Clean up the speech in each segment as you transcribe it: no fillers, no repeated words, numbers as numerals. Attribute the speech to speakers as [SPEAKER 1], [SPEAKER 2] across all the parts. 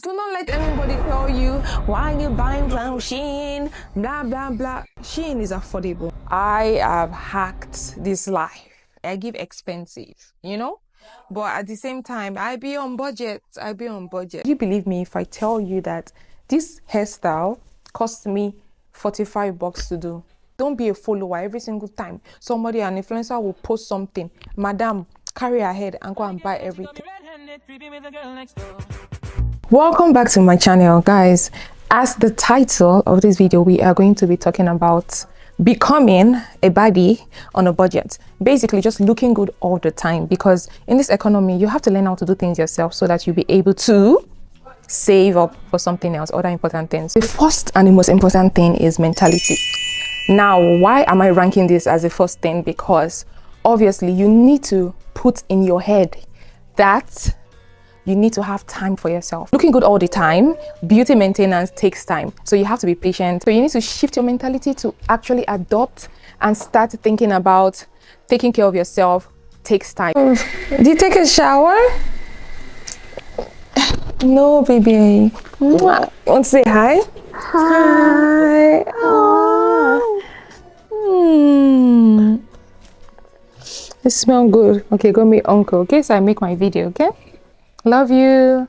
[SPEAKER 1] Do not let anybody tell you why you buying from Shein, blah blah blah. Shein is affordable. I have hacked this life. I give expensive, but at the same time, I be on budget. Do you believe me if I tell you that this hairstyle cost me $45 to do? Don't be a follower every single time somebody, an influencer, will post something. Madam, carry ahead and go and buy everything. Welcome back to my channel, guys. As the title of this video, we are going to be talking about becoming a baddie on a budget. Basically just looking good all the time, because in this economy you have to learn how to do things yourself so that you'll be able to save up for something else, other important things. The first and the most important thing is mentality. Now, why am I ranking this as the first thing? Because obviously you need to put in your head that you need to have time for yourself. Looking good all the time, beauty maintenance takes time. So you have to be patient. So you need to shift your mentality to actually adopt and start thinking about taking care of yourself. Takes time. Did you take a shower? No, baby. Want to say hi? Hi. Oh. It smells good. Okay, go meet uncle. Okay, so I make my video. Okay. Love you.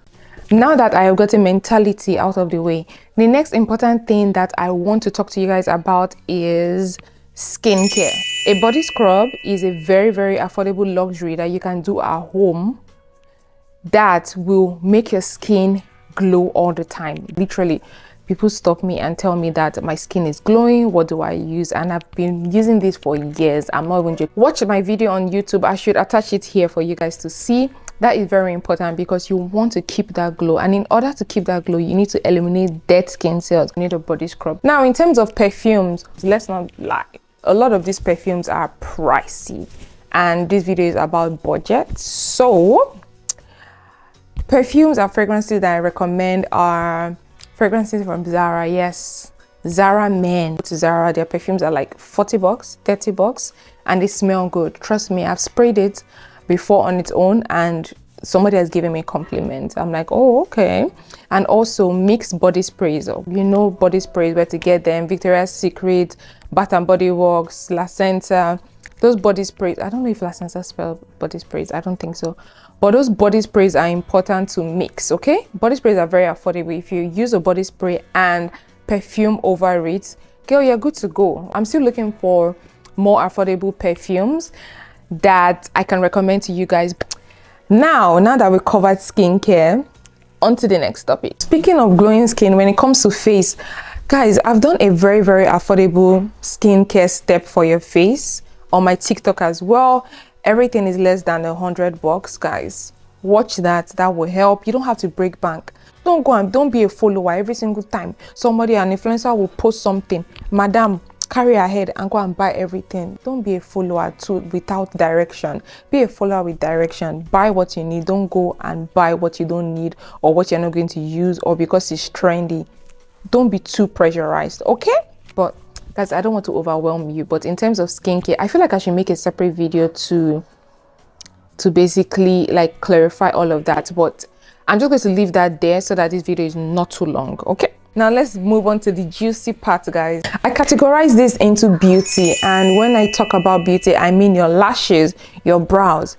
[SPEAKER 1] Now that I have gotten mentality out of the way, the next important thing that I want to talk to you guys about is skincare. A body scrub is a very, very affordable luxury that you can do at home that will make your skin glow all the time. Literally, people stop me and tell me that my skin is glowing. What do I use? And I've been using this for years. I'm not even joking. Watch my video on YouTube. I should attach it here for you guys to see. That is very important because you want to keep that glow, and in order to keep that glow you need to eliminate dead skin cells. You need a body scrub. Now, in terms of perfumes, let's not lie, a lot of these perfumes are pricey, and this video is about budget. So perfumes and fragrances that I recommend are fragrances from Zara. Yes, Zara men. To Zara, their perfumes are like $40, $30, and they smell good. Trust me, I've sprayed it before on its own and somebody has given me a compliment. I'm like, oh, okay. And also mixed body sprays. Body sprays, where to get them: Victoria's Secret, Bath and Body Works, La Senza. Those body sprays, I don't know if La Senza spell body sprays, I don't think so, but those body sprays are important to mix. Okay, body sprays are very affordable. If you use a body spray and perfume over it, girl, you're good to go. I'm still looking for more affordable perfumes that I can recommend to you guys. Now that we covered skincare, on to the next topic. Speaking of glowing skin, when it comes to face, guys, I've done a very, very affordable skincare step for your face on my TikTok as well. Everything is less than $100, guys. Watch that will help. You don't have to break bank. Don't be a follower every single time somebody, an influencer, will post something. Madam, carry ahead and go and buy everything. Don't be a follower without direction. Be a follower with direction. Buy what you need. Don't go and buy what you don't need or what you're not going to use or because it's trendy. Don't be too pressurized, okay? But guys, I don't want to overwhelm you, but in terms of skincare, I feel like I should make a separate video to basically like clarify all of that, but I'm just going to leave that there so that this video is not too long. Okay, now let's move on to the juicy part, guys. I categorize this into beauty, and when I talk about beauty, I mean your lashes, your brows.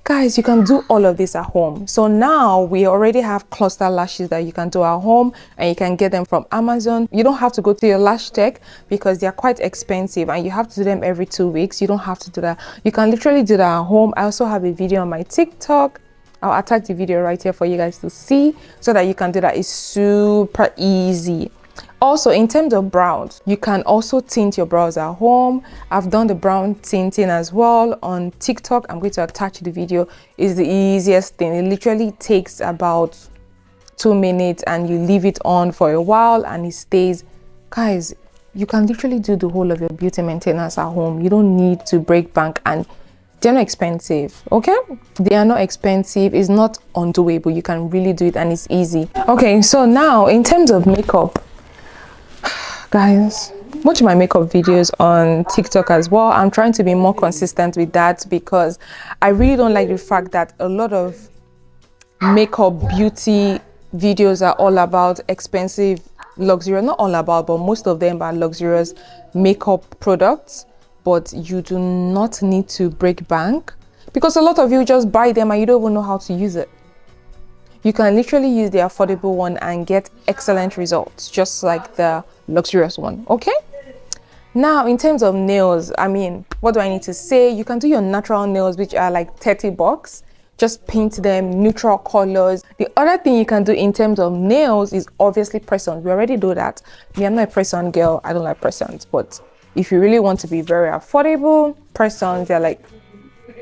[SPEAKER 1] Guys, you can do all of this at home. So now we already have cluster lashes that you can do at home, and you can get them from Amazon. You don't have to go to your lash tech because they're quite expensive and you have to do them every 2 weeks. You don't have to do that. You can literally do that at home. I also have a video on my TikTok. I'll attach the video right here for you guys to see so that you can do that. It's super easy. Also, in terms of brows, you can also tint your brows at home. I've done the brown tinting as well on TikTok. I'm going to attach the video. It's the easiest thing. It literally takes about 2 minutes and you leave it on for a while and it stays. Guys, you can literally do the whole of your beauty maintenance at home. You don't need to break bank, and they're not expensive. Okay, they are not expensive. It's not undoable. You can really do it and it's easy. Okay, so now in terms of makeup, guys, watch my makeup videos on TikTok as well. I'm trying to be more consistent with that because I really don't like the fact that a lot of makeup beauty videos are all about expensive luxurious, not all about, but most of them are luxurious makeup products, but you do not need to break bank, because a lot of you just buy them and you don't even know how to use it. You can literally use the affordable one and get excellent results, just like the luxurious one. Okay, now in terms of nails, I mean, what do I need to say? You can do your natural nails, which are like 30 bucks. Just paint them neutral colors. The other thing you can do in terms of nails is obviously press-ons. We already do that. Me, I'm not a press-on girl. I don't like press-ons, but if you really want to be very affordable, press-ons, they're like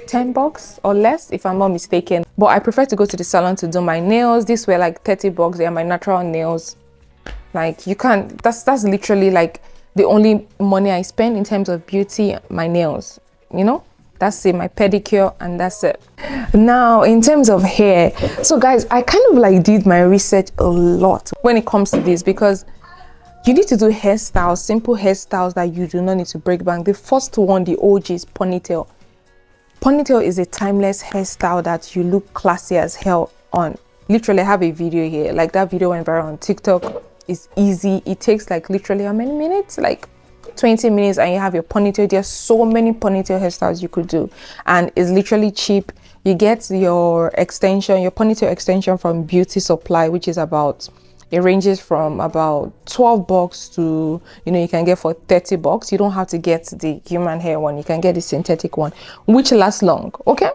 [SPEAKER 1] 10 bucks or less, if I'm not mistaken. But I prefer to go to the salon to do my nails. These were like 30 bucks. They are my natural nails. Like, you can't, that's literally like the only money I spend in terms of beauty, my nails, you know? That's it, my pedicure, and that's it. Now, in terms of hair, so guys, I kind of like did my research a lot when it comes to this, because you need to do hairstyles, simple hairstyles that you do not need to break bank. The first one, the OG, is ponytail. Ponytail is a timeless hairstyle that you look classy as hell on. Literally, I have a video here. Like, that video went viral on TikTok. It's easy. It takes like literally how many minutes? Like 20 minutes and you have your ponytail. There's so many ponytail hairstyles you could do, and it's literally cheap. You get your extension, your ponytail extension from Beauty Supply, which is about, it ranges from about 12 bucks to, you know, you can get for 30 bucks. You don't have to get the human hair one. You can get the synthetic one, which lasts long. Okay,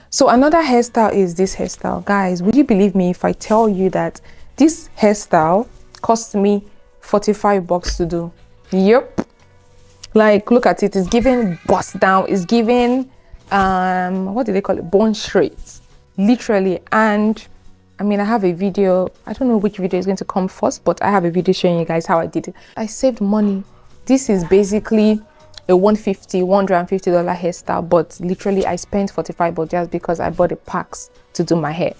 [SPEAKER 1] so another hairstyle is this hairstyle. Guys, would you believe me if I tell you that this hairstyle cost me 45 bucks to do? Yep. Like, look at it. It's giving bust down. It's giving what do they call it, bone straight, literally. And I mean, I have a video. I don't know which video is going to come first, but I have a video showing you guys how I did it. I saved money. This is basically a $150 hairstyle, but literally I spent 45 bucks just because I bought the packs to do my hair.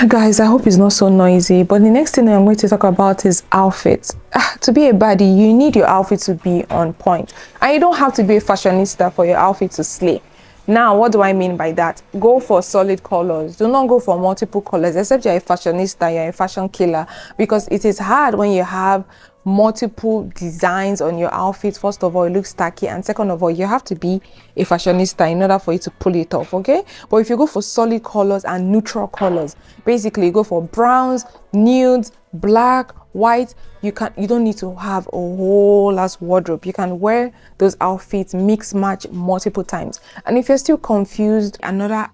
[SPEAKER 1] Guys, I hope it's not so noisy, but the next thing I'm going to talk about is outfits. To be a baddie, you need your outfit to be on point, and you don't have to be a fashionista for your outfit to slay. Now, what do I mean by that? Go for solid colors. Do not go for multiple colors, except you're a fashionista, you're a fashion killer, because it is hard when you have multiple designs on your outfit. First of all, it looks tacky, and second of all, you have to be a fashionista in order for you to pull it off. Okay, but if you go for solid colors and neutral colors, basically you go for browns, nudes, black, white, you don't need to have a whole ass wardrobe. You can wear those outfits, mix match multiple times. And if you're still confused, another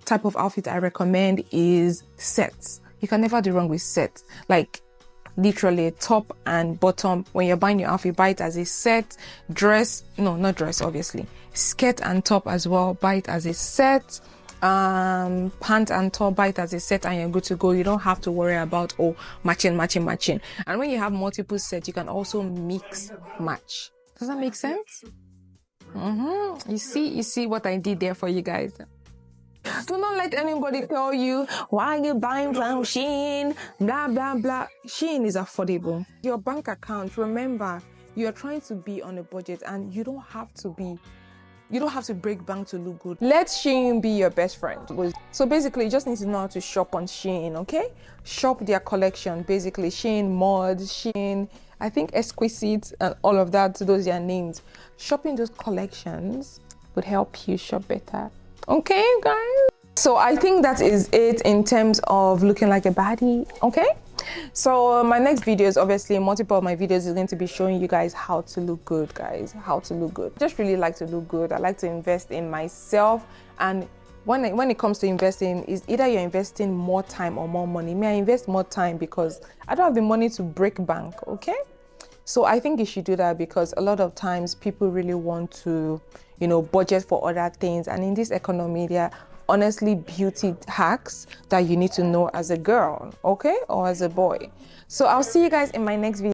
[SPEAKER 1] type of outfit I recommend is sets. You can never do wrong with sets. Like, literally top and bottom. When you're buying your outfit, buy it as a set. Dress, no, not dress, obviously. Skirt and top as well, buy it as a set. Pant and top, buy it as a set, and you're good to go. You don't have to worry about matching. And when you have multiple sets, you can also mix match. Does that make sense? You see what I did there for you guys. Do not let anybody tell you, why are you buying from Shein, blah blah blah. Shein is affordable. Your bank account, remember, you're trying to be on a budget, and you don't have to break bank to look good. Let Shein be your best friend. So basically, you just need to know how to shop on Shein. Okay, shop their collection. Basically, Shein Mod, Shein, I think Exquisite, and all of that. Those are their names. Shopping those collections would help you shop better. Okay, guys, so I think that is it in terms of looking like a baddie. Okay, so my next videos, obviously multiple of my videos, is going to be showing you guys how to look good, guys, how to look good. I just really like to look good. I like to invest in myself, and when it comes to investing, is either you're investing more time or more money. Me, I invest more time because I don't have the money to break bank. Okay, so I think you should do that, because a lot of times people really want to, you know, budget for other things, and in this economy, there are honestly beauty hacks that you need to know as a girl, okay, or as a boy. So I'll see you guys in my next video.